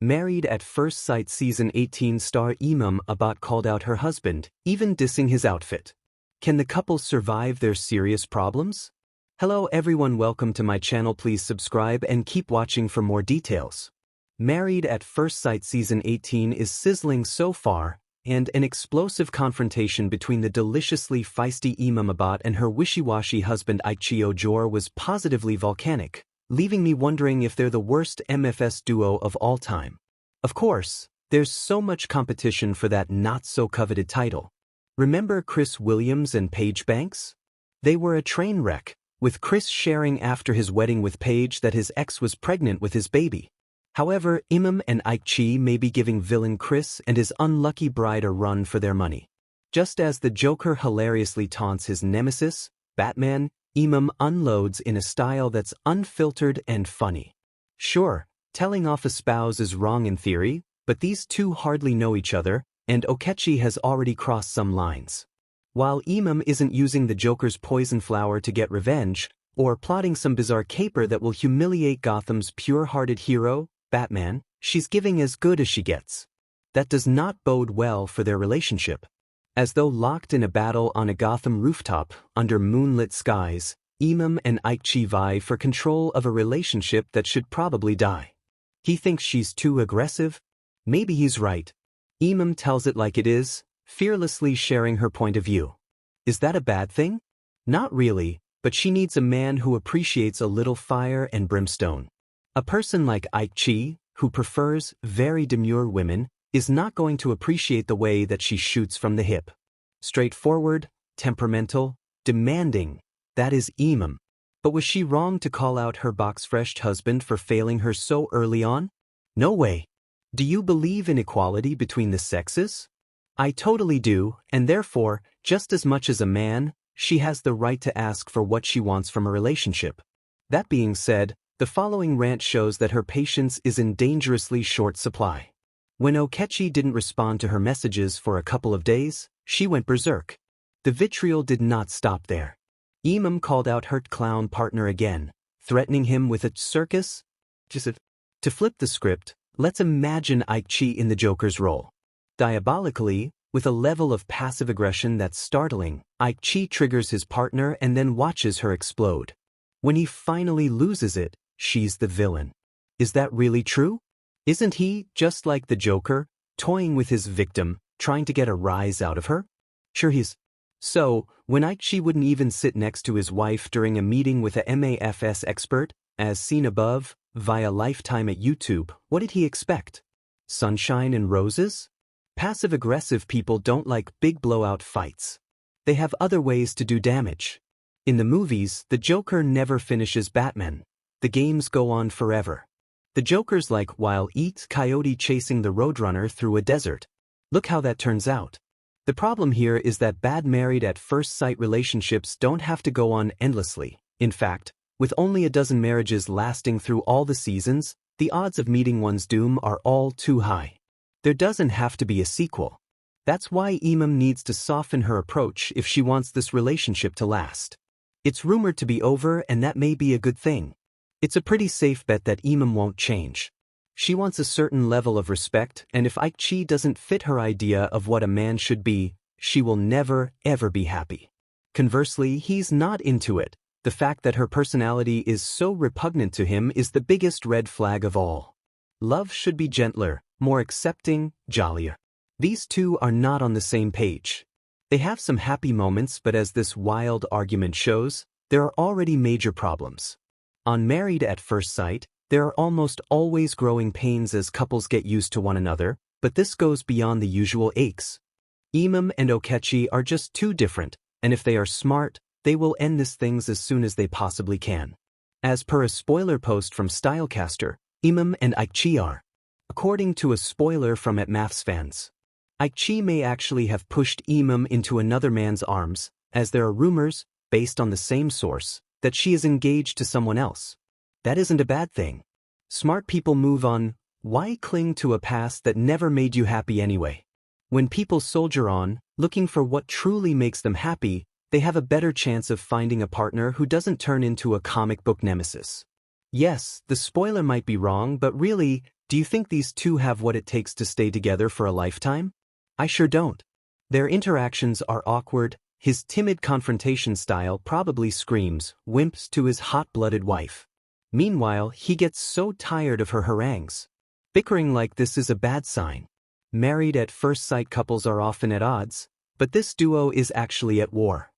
Married at First Sight Season 18 star Emem called out her husband, even dissing his outfit. Can the couple survive their serious problems? Hello everyone, welcome to my channel. Please subscribe and keep watching for more details. Married at First Sight Season 18 is sizzling so far, and an explosive confrontation between the deliciously feisty Emem and her wishy-washy husband Ikechi was positively volcanic, leaving me wondering if they're the worst MFS duo of all time. Of course, there's so much competition for that not-so-coveted title. Remember Chris Williams and Paige Banks? They were a train wreck, with Chris sharing after his wedding with Paige that his ex was pregnant with his baby. However, Emem and Ikechi may be giving villain Chris and his unlucky bride a run for their money. Just as the Joker hilariously taunts his nemesis, Batman, Emem unloads in a style that's unfiltered and funny. Sure, telling off a spouse is wrong in theory, but these two hardly know each other, and Ikechi has already crossed some lines. While Emem isn't using the Joker's poison flower to get revenge, or plotting some bizarre caper that will humiliate Gotham's pure-hearted hero, Batman, she's giving as good as she gets. That does not bode well for their relationship. As though locked in a battle on a Gotham rooftop, under moonlit skies, Emem and Ikechi vie for control of a relationship that should probably die. He thinks she's too aggressive? Maybe he's right. Emem tells it like it is, fearlessly sharing her point of view. Is that a bad thing? Not really, but she needs a man who appreciates a little fire and brimstone. A person like Ikechi, who prefers very demure women, is not going to appreciate the way that she shoots from the hip. Straightforward, temperamental, demanding, that is Emem. But was she wrong to call out her box-fresh husband for failing her so early on? No way. Do you believe in equality between the sexes? I totally do, and therefore, just as much as a man, she has the right to ask for what she wants from a relationship. That being said, the following rant shows that her patience is in dangerously short supply. When Ikechi didn't respond to her messages for a couple of days, she went berserk. The vitriol did not stop there. Emem called out her clown partner again, threatening him with a circus. To flip the script, let's imagine Ikechi in the Joker's role. Diabolically, with a level of passive aggression that's startling, Ikechi triggers his partner and then watches her explode. When he finally loses it, she's the villain. Is that really true? Isn't he, just like the Joker, toying with his victim, trying to get a rise out of her? Sure he's. So, when Ikechi wouldn't even sit next to his wife during a meeting with a MAFS expert, as seen above, via Lifetime at YouTube, what did he expect? Sunshine and roses? Passive-aggressive people don't like big blowout fights. They have other ways to do damage. In the movies, the Joker never finishes Batman. The games go on forever. The Joker's like Wile E. Coyote chasing the Roadrunner through a desert. Look how that turns out. The problem here is that bad married at first sight relationships don't have to go on endlessly. In fact, with only a dozen marriages lasting through all the seasons, the odds of meeting one's doom are all too high. There doesn't have to be a sequel. That's why Emem needs to soften her approach if she wants this relationship to last. It's rumored to be over, and that may be a good thing. It's a pretty safe bet that Emem won't change. She wants a certain level of respect, and if Ikechi doesn't fit her idea of what a man should be, she will never, ever be happy. Conversely, he's not into it. The fact that her personality is so repugnant to him is the biggest red flag of all. Love should be gentler, more accepting, jollier. These two are not on the same page. They have some happy moments, but as this wild argument shows, there are already major problems. On Married at First Sight, there are almost always growing pains as couples get used to one another, but this goes beyond the usual aches. Emem and Ikechi are just too different, and if they are smart, they will end these things as soon as they possibly can. As per a spoiler post from Stylecaster, Emem and Ikechi are. According to a spoiler from @MathsFans, Ikechi may actually have pushed Emem into another man's arms, as there are rumors, based on the same source, that she is engaged to someone else. That isn't a bad thing. Smart people move on. Why cling to a past that never made you happy anyway? When people soldier on, looking for what truly makes them happy, they have a better chance of finding a partner who doesn't turn into a comic book nemesis. Yes, the spoiler might be wrong, but really, Do you think these two have what it takes to stay together for a lifetime? I sure don't. Their interactions are awkward. His timid confrontation style probably screams wimps to his hot-blooded wife. Meanwhile, he gets so tired of her harangues. Bickering like this is a bad sign. Married at first sight couples are often at odds, but this duo is actually at war.